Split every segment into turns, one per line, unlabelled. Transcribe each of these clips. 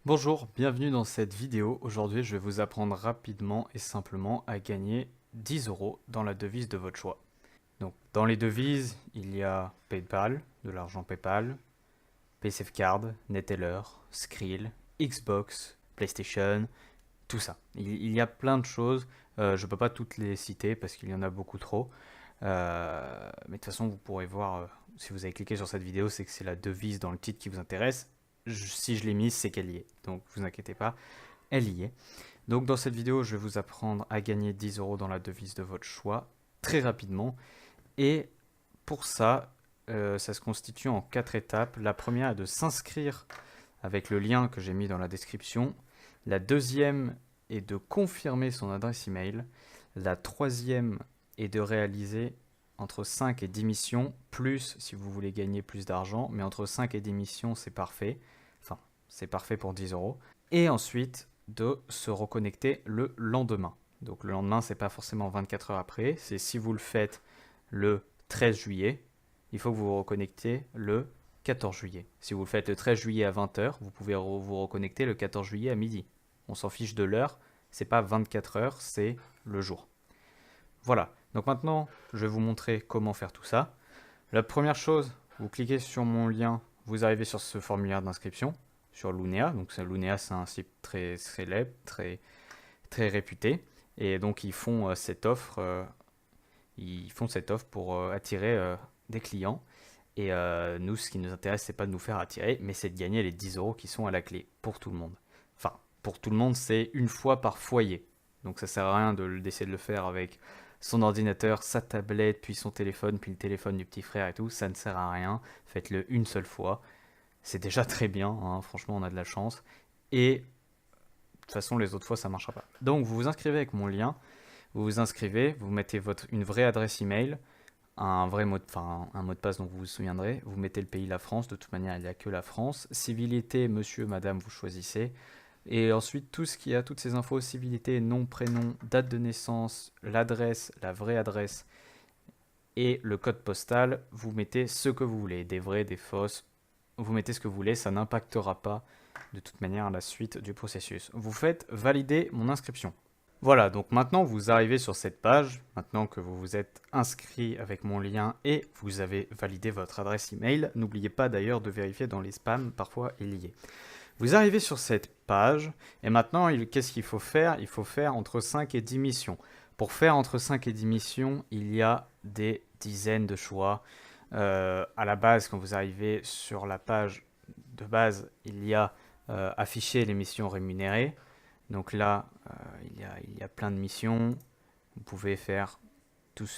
Bonjour, bienvenue dans cette vidéo. Aujourd'hui, je vais vous apprendre rapidement et simplement à gagner 10 euros dans la devise de votre choix. Donc, dans les devises, il y a PayPal, de l'argent PayPal, PaySafeCard, Neteller, Skrill, Xbox, PlayStation, tout ça. Il y a plein de choses. Je ne peux pas toutes les citer parce qu'il y en a beaucoup trop. Mais de toute façon, vous pourrez voir, si vous avez cliqué sur cette vidéo, c'est que c'est la devise dans le titre qui vous intéresse. Si je l'ai mise, c'est qu'elle y est. Donc, vous inquiétez pas, elle y est. Donc, dans cette vidéo, je vais vous apprendre à gagner 10 euros dans la devise de votre choix très rapidement. Et pour ça, ça se constitue en 4 étapes. La première est de s'inscrire avec le lien que j'ai mis dans la description. La deuxième est de confirmer son adresse email. La troisième est de réaliser entre 5 et 10 missions, plus si vous voulez gagner plus d'argent, mais entre 5 et 10 missions, c'est parfait. Enfin, c'est parfait pour 10 euros. Et ensuite, de se reconnecter le lendemain. Donc le lendemain, c'est pas forcément 24 heures après, c'est si vous le faites le 13 juillet, il faut que vous vous reconnectiez le 14 juillet. Si vous le faites le 13 juillet à 20 heures, vous pouvez vous reconnecter le 14 juillet à midi. On s'en fiche de l'heure, c'est pas 24 heures, c'est le jour. Voilà, donc maintenant je vais vous montrer comment faire tout ça. La première chose, vous cliquez sur mon lien, vous arrivez sur ce formulaire d'inscription, sur Lunea. Donc Lunea, c'est un site très célèbre, très réputé. Et donc ils font cette offre pour attirer des clients. Et nous, ce qui nous intéresse, c'est pas de nous faire attirer, mais c'est de gagner les 10 euros qui sont à la clé pour tout le monde. Enfin, pour tout le monde, c'est une fois par foyer. Donc ça sert à rien d'essayer de le faire avec son ordinateur, sa tablette, puis son téléphone, puis le téléphone du petit frère et tout. Ça ne sert à rien. Faites-le une seule fois. C'est déjà très bien, hein. Franchement, on a de la chance. Et de toute façon, les autres fois, ça ne marchera pas. Donc, vous vous inscrivez avec mon lien. Vous vous inscrivez, vous mettez une vraie adresse email, un mot de passe dont vous vous souviendrez. Vous mettez le pays, la France. De toute manière, il n'y a que la France. Civilité, monsieur, madame, vous choisissez. Et ensuite, tout ce qui a toutes ces infos, civilité, nom, prénom, date de naissance, l'adresse, la vraie adresse et le code postal, vous mettez ce que vous voulez, des vrais, des fausses, vous mettez ce que vous voulez, ça n'impactera pas de toute manière la suite du processus. Vous faites valider mon inscription. Voilà, donc maintenant vous arrivez sur cette page, maintenant que vous vous êtes inscrit avec mon lien et vous avez validé votre adresse email. N'oubliez pas d'ailleurs de vérifier dans les spams, parfois il y est. Vous arrivez sur cette page et maintenant qu'est-ce qu'il faut faire? Il faut faire entre 5 et 10 missions. Pour faire entre 5 et 10 missions, il y a des dizaines de choix. À la base, quand vous arrivez sur la page de base, il y a affiché les missions rémunérées. Donc là, il y a plein de missions. Vous pouvez faire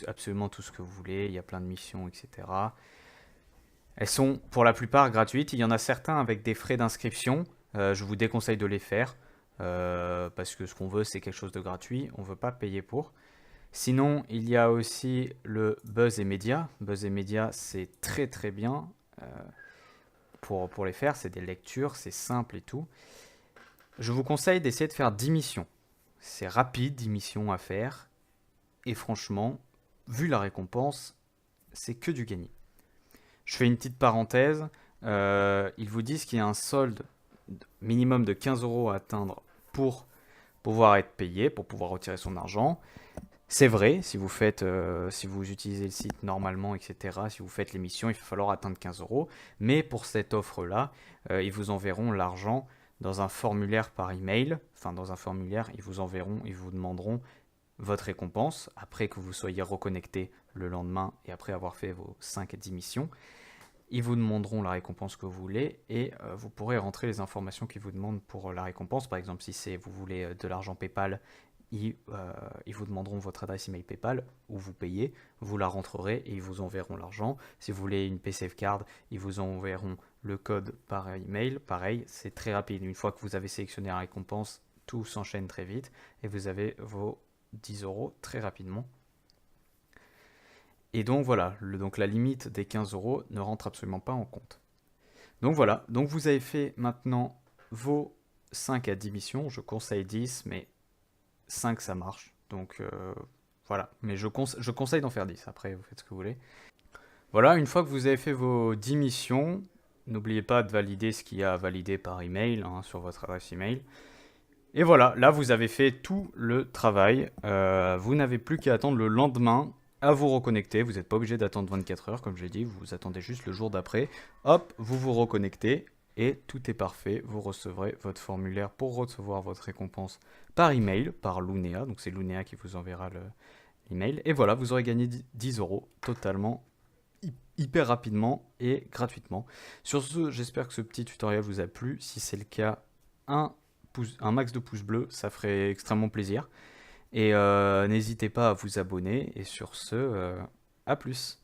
absolument tout ce que vous voulez. Il y a plein de missions, etc. Elles sont pour la plupart gratuites. Il y en a certains avec des frais d'inscription. Je vous déconseille de les faire parce que ce qu'on veut, c'est quelque chose de gratuit. On ne veut pas payer pour. Sinon, il y a aussi le Buzz et Média. Buzz et Média, c'est très très bien pour les faire. C'est des lectures, c'est simple et tout. Je vous conseille d'essayer de faire 10 missions. C'est rapide, 10 missions à faire. Et franchement, vu la récompense, c'est que du gagné. Je fais une petite parenthèse. Ils vous disent qu'il y a un solde minimum de 15 euros à atteindre pour pouvoir être payé, pour pouvoir retirer son argent. C'est vrai, si vous utilisez le site normalement, etc., si vous faites l'émission, il va falloir atteindre 15 euros. Mais pour cette offre-là, ils vous enverront l'argent dans un formulaire par email. Enfin, dans un formulaire, ils vous demanderont votre récompense après que vous soyez reconnecté le lendemain et après avoir fait vos 5 à 10 missions. Ils vous demanderont la récompense que vous voulez et vous pourrez rentrer les informations qu'ils vous demandent pour la récompense. Par exemple, si vous voulez de l'argent PayPal, ils vous demanderont votre adresse email PayPal où vous payez, vous la rentrerez et ils vous enverront l'argent. Si vous voulez une PaySafeCard, ils vous enverront le code par email. Pareil, c'est très rapide. Une fois que vous avez sélectionné la récompense, tout s'enchaîne très vite et vous avez vos 10 euros très rapidement. Et donc voilà, donc la limite des 15 euros ne rentre absolument pas en compte. Donc voilà, donc vous avez fait maintenant vos 5 à 10 missions. Je conseille 10, mais 5 ça marche. Donc voilà, mais je conseille d'en faire 10. Après, vous faites ce que vous voulez. Voilà, une fois que vous avez fait vos 10 missions, N'oubliez pas de valider ce qu'il y a à valider par email, hein, sur votre adresse email. Et voilà, là vous avez fait tout le travail. Vous n'avez plus qu'à attendre le lendemain à vous reconnecter. Vous n'êtes pas obligé d'attendre 24 heures, comme je l'ai dit, vous attendez juste le jour d'après. Hop, vous vous reconnectez et tout est parfait. Vous recevrez votre formulaire pour recevoir votre récompense par email, par Lunea. Donc c'est Lunea qui vous enverra l'email. Et voilà, vous aurez gagné 10 euros totalement hyper rapidement et gratuitement. Sur ce, j'espère que ce petit tutoriel vous a plu. Si c'est le cas, un max de pouces bleus, ça ferait extrêmement plaisir. Et n'hésitez pas à vous abonner. Et sur ce, à plus.